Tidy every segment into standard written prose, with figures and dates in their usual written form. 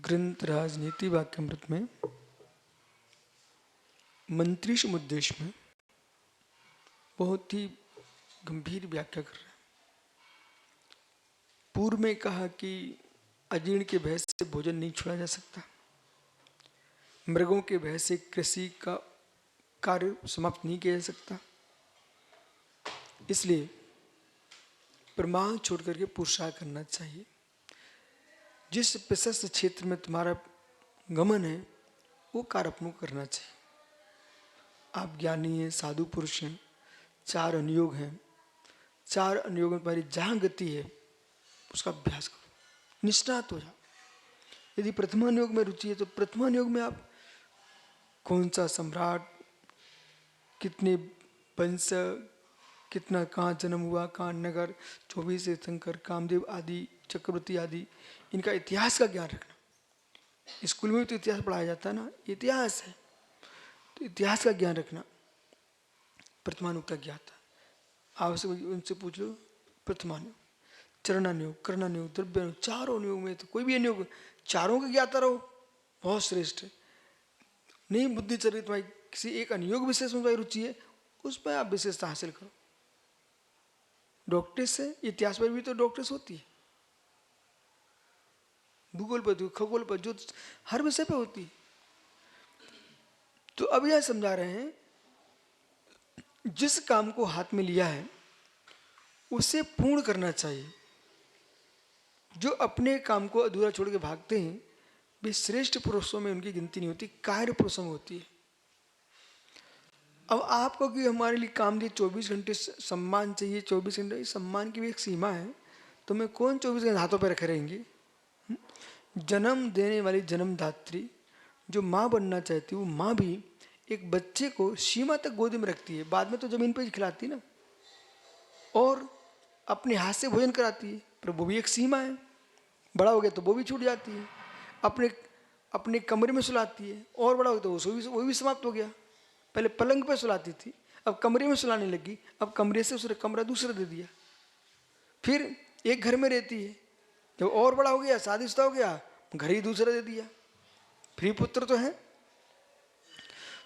ग्रंथ राजनीति वाक्यामृत में मंत्री समुद्देश में बहुत ही गंभीर व्याख्या कर रहे हैं। पूर्व में कहा कि अजीर्ण के भय से भोजन नहीं छोड़ा जा सकता, मृगों के भय से कृषि का कार्य समाप्त नहीं किया जा सकता, इसलिए प्रमाण छोड़ करके पुरुषार्थ करना चाहिए। जिस प्रशस्त क्षेत्र में तुम्हारा गमन है वो कार्य अपनों करना चाहिए। आप ज्ञानी हैं, साधु पुरुष हैं, 4 अनुयोग हैं, 4 अनुयोग में तुम्हारी जहाँ गति है उसका अभ्यास करो, निष्णात हो जाओ। यदि प्रथमानुयोग में रुचि है तो प्रथमानुयोग में आप कौन सा सम्राट, कितने वंश, कितना कहाँ जन्म हुआ, कहाँ नगर, 24 तीर्थंकर, कामदेव आदि, चक्रवर्ती आदि, इनका इतिहास का ज्ञान रखना। स्कूल में भी तो इतिहास पढ़ाया जाता है ना, इतिहास है तो इतिहास का ज्ञान रखना। प्रथमानुयोग का ज्ञाता आवश्यक उनसे पूछ लो। प्रथमानुयोग, चरणानुयोग, कर्णानुयोग, द्रव्यानुयोग, 4 अनुयोग में तो कोई भी अनुयोग 4 का ज्ञाता रहो, बहुत श्रेष्ठ है। नहीं बुद्धि चल रही तुम्हारी, किसी एक अनुयोग विशेष में तुम्हारी रुचि है, उसमें आप विशेषता हासिल करो। डॉक्टर्स है, इतिहास पर भी तो डॉक्टर्स होती है, भूगोल पर, खगोल पर, जो हर विषय पे होती है। तो अब यह समझा रहे हैं जिस काम को हाथ में लिया है उसे पूर्ण करना चाहिए। जो अपने काम को अधूरा छोड़ के भागते हैं वे श्रेष्ठ पुरुषों में उनकी गिनती नहीं होती, कार्य पुरुषों में होती है। अब आपको कि हमारे लिए काम दिए 24 घंटे सम्मान चाहिए, 24 घंटे, सम्मान की भी एक सीमा है। तो मैं कौन 24 घंटे हाथों पर रखे रहेंगे? जन्म देने वाली जन्मदात्री जो माँ बनना चाहती है वो माँ भी एक बच्चे को सीमा तक गोदी में रखती है, बाद में तो जमीन पर ही खिलाती ना, और अपने हाथ से भोजन कराती है, पर वो भी एक सीमा है। बड़ा हो गया तो वो भी छूट जाती है। अपने अपने कमरे में सुलाती है, और बड़ा हो गया तो वो भी समाप्त हो गया। पहले पलंग पे सुलाती थी, अब कमरे में सुलाने लगी, अब कमरे से उसने कमरा दूसरा दे दिया। फिर एक घर में रहती है, जब और बड़ा हो गया, शादीशुदा हो गया, घर ही दूसरा दे दिया। फ्री पुत्र तो है।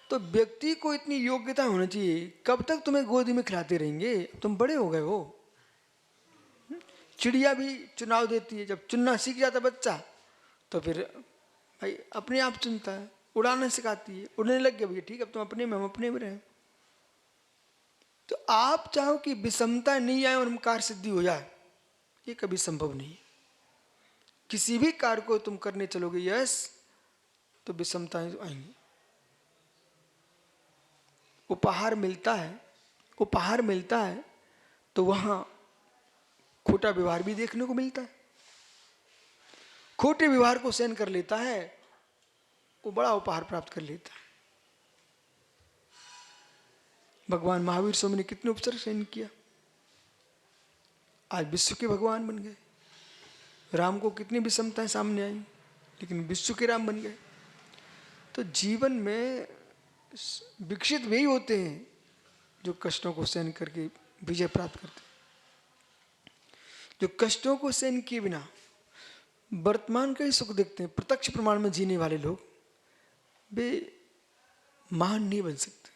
तो व्यक्ति को इतनी योग्यता होनी चाहिए, कब तक तुम्हें गोदी में खिलाते रहेंगे? तुम बड़े हो गए हो। चिड़िया भी चुनाव देती है, जब चुनना सीख जाता बच्चा तो फिर भाई अपने आप चुनता है, उड़ाना सिखाती है, उड़ने लग गया, भैया ठीक है अब तुम अपने में, हम अपने में रहे। तो आप चाहो कि विषमता नहीं आए और हम कार्य सिद्धि हो जाए, ये कभी संभव नहीं है। किसी भी कार्य को तुम करने चलोगे यस तो विषमताएं आएंगी। उपहार मिलता है, उपहार मिलता है तो वहां खोटा व्यवहार भी देखने को मिलता है। खोटे व्यवहार को सहन कर लेता है वो बड़ा उपहार प्राप्त कर लेता है। भगवान महावीर स्वामी ने कितने उपसर्ग सहन किया, आज विश्व के भगवान बन गए। राम को कितनी विषमताएं सामने आई लेकिन विश्व के राम बन गए। तो जीवन में विकसित वही होते हैं जो कष्टों को सहन करके विजय प्राप्त करते हैं। जो कष्टों को सहन किए बिना वर्तमान का ही सुख देखते हैं, प्रत्यक्ष प्रमाण में जीने वाले लोग वे महान नहीं बन सकते।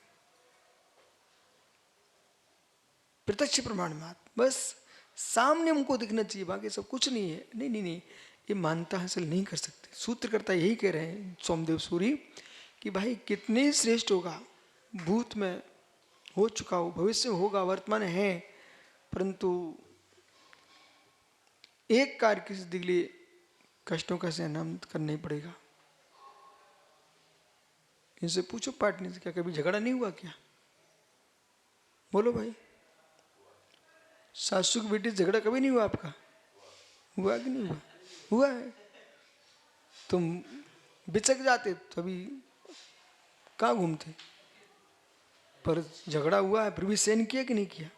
प्रत्यक्ष प्रमाण में बस सामने हमको दिखना चाहिए, बाकी सब कुछ नहीं है। नहीं नहीं नहीं, ये मानता हासिल नहीं कर सकते। सूत्रकर्ता यही कह रहे हैं सोमदेव सूरी कि भाई कितने श्रेष्ठ होगा, भूत में हो चुका हो, भविष्य में होगा, वर्तमान है, परंतु एक कार्य की सिद्धि के लिए कष्टों का सहन करना ही पड़ेगा। इनसे पूछो पार्टनर से, क्या कभी झगड़ा नहीं हुआ क्या? बोलो भाई, सासू की बेटी से झगड़ा कभी नहीं हुआ आपका? हुआ कि नहीं हुआ? हुआ है। तुम बिचक जाते तो अभी कहाँ घूमते, पर झगड़ा हुआ है फिर भी सहन किया कि नहीं किया?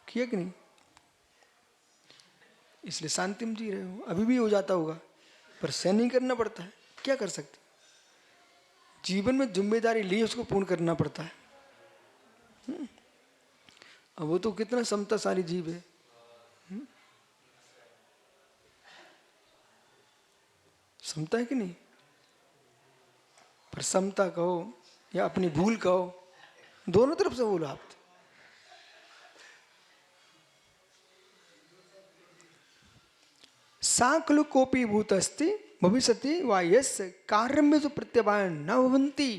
किया कि नहीं? इसलिए शांति में जी रहे हो। अभी भी हो जाता होगा पर सहन नहीं करना पड़ता है, क्या कर सकते। जीवन में जिम्मेदारी ली उसको पूर्ण करना पड़ता है। अब वो तो कितना समताशाली जीव है। समता है कि नहीं? पर समता कहो या अपनी भूल कहो, दोनों तरफ से बोलो आप। साखलु कोपी भूतस्ति भविष्यति वा यस्य कार्यं में तो प्रत्यवायन न भवन्ति।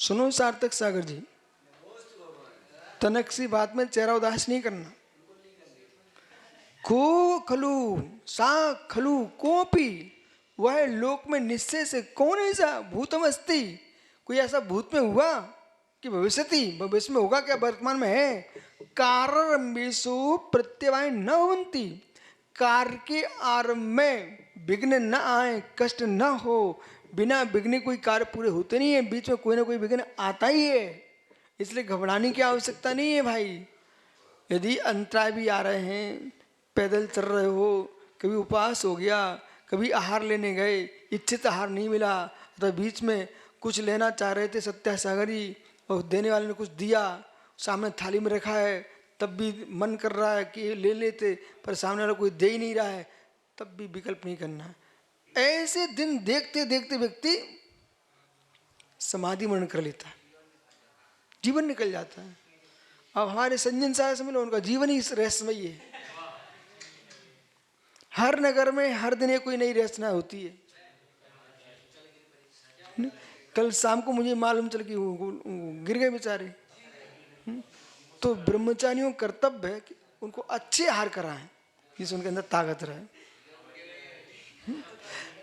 सुनो सार्थक सागर जी, तनक सी बात में चेहरा उदास नहीं करना। को खलु सा खलु कोपी, वह लोक में निश्चय से कौन ऐसा भूतम अस्ति, कोई ऐसा भूत में हुआ कि भविष्यति, भविष्य में होगा क्या, वर्तमान में है। कारम्भेषु प्रत्यवाय न भवन्ति, कार्य के आरंभ में विघ्न न आए, कष्ट न हो, बिना विघ्न कोई कार्य पूरे होते नहीं है, बीच में कोई ना कोई विघ्न आता ही है। इसलिए घबराने की आवश्यकता नहीं है भाई। यदि अंतराय भी आ रहे हैं, पैदल चल रहे हो, कभी उपवास हो गया, कभी आहार लेने गए, इच्छित आहार नहीं मिला, तो बीच में कुछ लेना चाह रहे थे सत्यासागरी और देने वाले ने कुछ दिया, सामने थाली में रखा है, तब भी मन कर रहा है कि ले लेते, पर सामने वाला कोई दे ही नहीं रहा है, तब भी विकल्प नहीं करना है। ऐसे दिन देखते देखते व्यक्ति समाधि मरण कर लेता है, जीवन निकल जाता है। अब हमारे संजन साहब से मिलो, उनका जीवन ही रहस्यमयी है। हर नगर में हर दिन कोई नई रचना होती है। कल शाम को मुझे मालूम चल कि गिर गए बेचारे। तो ब्रह्मचारियों का कर्तव्य है कि उनको अच्छे आहार कराएं जिससे उनके अंदर ताकत रहे।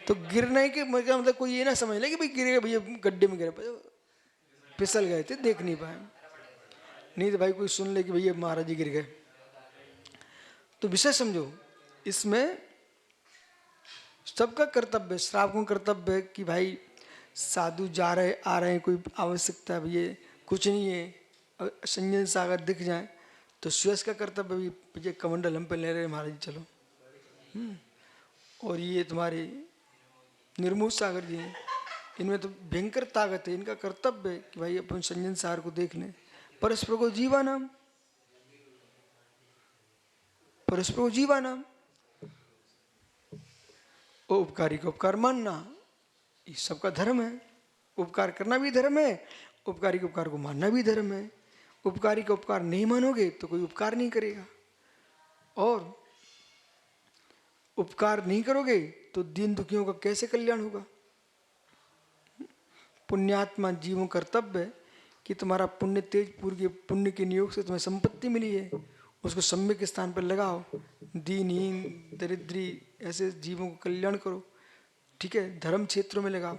तो गिरने के मतलब कोई ये ना समझ ले कि भाई गिर गए, भैया गड्ढे में गिरे, फिसल गए थे, देख नहीं पाए। नहीं तो भाई कोई सुन ले कि भैया महाराज जी गिर गए। तो विषय समझो, इसमें सबका कर्तव्य, श्रावकों का कर्तव्य है कि भाई साधु जा रहे आ रहे हैं, कोई आवश्यकता भैया कुछ नहीं है, संजन सागर दिख जाए तो सुयस का कर्तव्य भी, भैया कमंडल हम पे ले रहे महाराज जी चलो। और ये तुम्हारे निर्मूल सागर जी हैं, इनमें तो भयंकर ताकत है, इनका कर्तव्य है कि भाई अपन संजन सागर को देख लें। परस्पर को जीवा नाम, परस्पर को जीवा नाम, उपकारी को उपकार मानना, ये सबका धर्म है। उपकार करना भी धर्म है, उपकारी के उपकार को मानना भी धर्म है। उपकारी का उपकार नहीं मानोगे तो कोई उपकार नहीं करेगा, और उपकार नहीं करोगे तो दीन दुखियों का कैसे कल्याण होगा। पुण्यात्मा जीवों कर्तव्य है कि तुम्हारा पुण्य तेज पूर्व पुण्य के नियोग से तुम्हें संपत्ति मिली है, उसको सम्यक स्थान पर लगाओ, दीनहीन दरिद्री ऐसे जीवों को कल्याण करो, ठीक है, धर्म क्षेत्रों में लगाओ,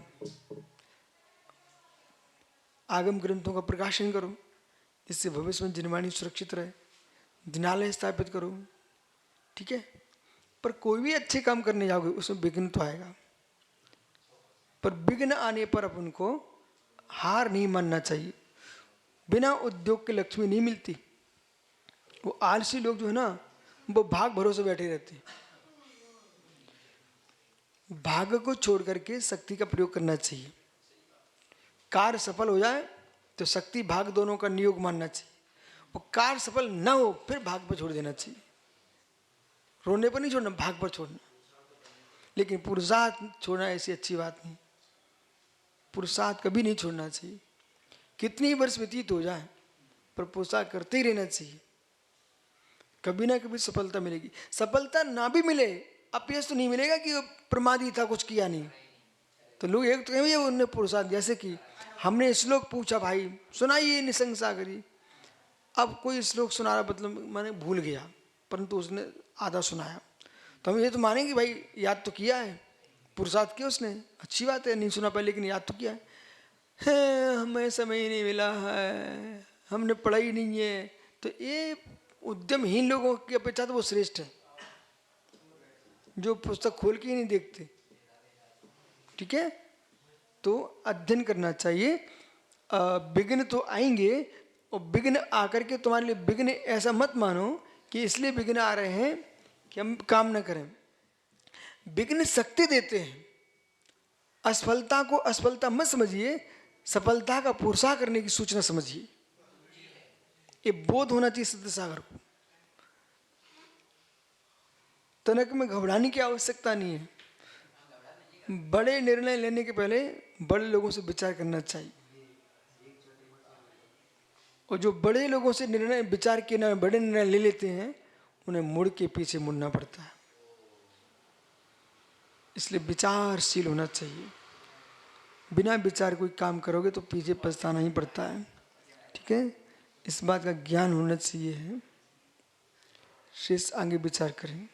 आगम ग्रंथों का प्रकाशन करो, इससे भविष्य में जिनवाणी सुरक्षित रहे, दिनालय स्थापित करो, ठीक है। पर कोई भी अच्छे काम करने जाओगे उसमें विघ्न तो आएगा, पर विघ्न आने पर अपन को हार नहीं मानना चाहिए। बिना उद्योग के लक्ष्मी नहीं मिलती। वो आलसी लोग जो है ना, वो भाग भरोसे बैठे रहते हैं। भाग को छोड़ करके शक्ति का प्रयोग करना चाहिए। कार्य सफल हो जाए तो शक्ति भाग दोनों का नियोग मानना चाहिए, और कार्य सफल न हो फिर भाग पर छोड़ देना चाहिए। रोने पर नहीं छोड़ना, भाग पर छोड़ना। लेकिन पुरुषार्थ छोड़ना ऐसी अच्छी बात नहीं, पुरुषार्थ कभी नहीं छोड़ना चाहिए। कितनी वर्ष व्यतीत हो जाए पर पुरुषार्थ करते ही रहना चाहिए, कभी ना कभी सफलता मिलेगी। सफलता ना भी मिले, अपयश तो नहीं मिलेगा कि प्रमादी था, कुछ किया नहीं। तो लोग एक तो कहेंगे उनने पुरुषार्थ, जैसे कि हमने श्लोक पूछा, भाई सुनाइए निसंग सागरी। अब कोई श्लोक सुना रहा, मतलब मैंने भूल गया, परंतु उसने आधा सुनाया, तो हम ये तो मानेंगे भाई याद तो किया है, पुरुषार्थ किया उसने, अच्छी बात है, नहीं सुना पाए लेकिन याद तो किया है। हमें समय ही नहीं मिला है, हमने पढ़ा ही नहीं है। तो ये उद्यमहीन लोगों की अपेक्षा तो वो श्रेष्ठ है, जो पुस्तक खोल के ही नहीं देखते, ठीक है। तो अध्ययन करना चाहिए। विघ्न तो आएंगे, और विघ्न आकर के तुम्हारे लिए विघ्न ऐसा मत मानो कि इसलिए विघ्न आ रहे हैं कि हम काम न करें। विघ्न शक्ति देते हैं, असफलता को असफलता मत समझिए, सफलता का पुरुषार्थ करने की सूचना समझिए। ये बोध होना चाहिए सिद्ध सागर को। तनक में घबराने की आवश्यकता नहीं है। बड़े निर्णय लेने के पहले बड़े लोगों से विचार करना चाहिए, और जो बड़े लोगों से निर्णय विचार किए ना बड़े निर्णय ले लेते हैं, उन्हें मुड़ के पीछे मुड़ना पड़ता है। इसलिए विचारशील होना चाहिए। बिना विचार कोई काम करोगे तो पीछे पछताना ही पड़ता है। ठीक है, इस बात का ज्ञान होना चाहिए है। शेष आगे विचार करें।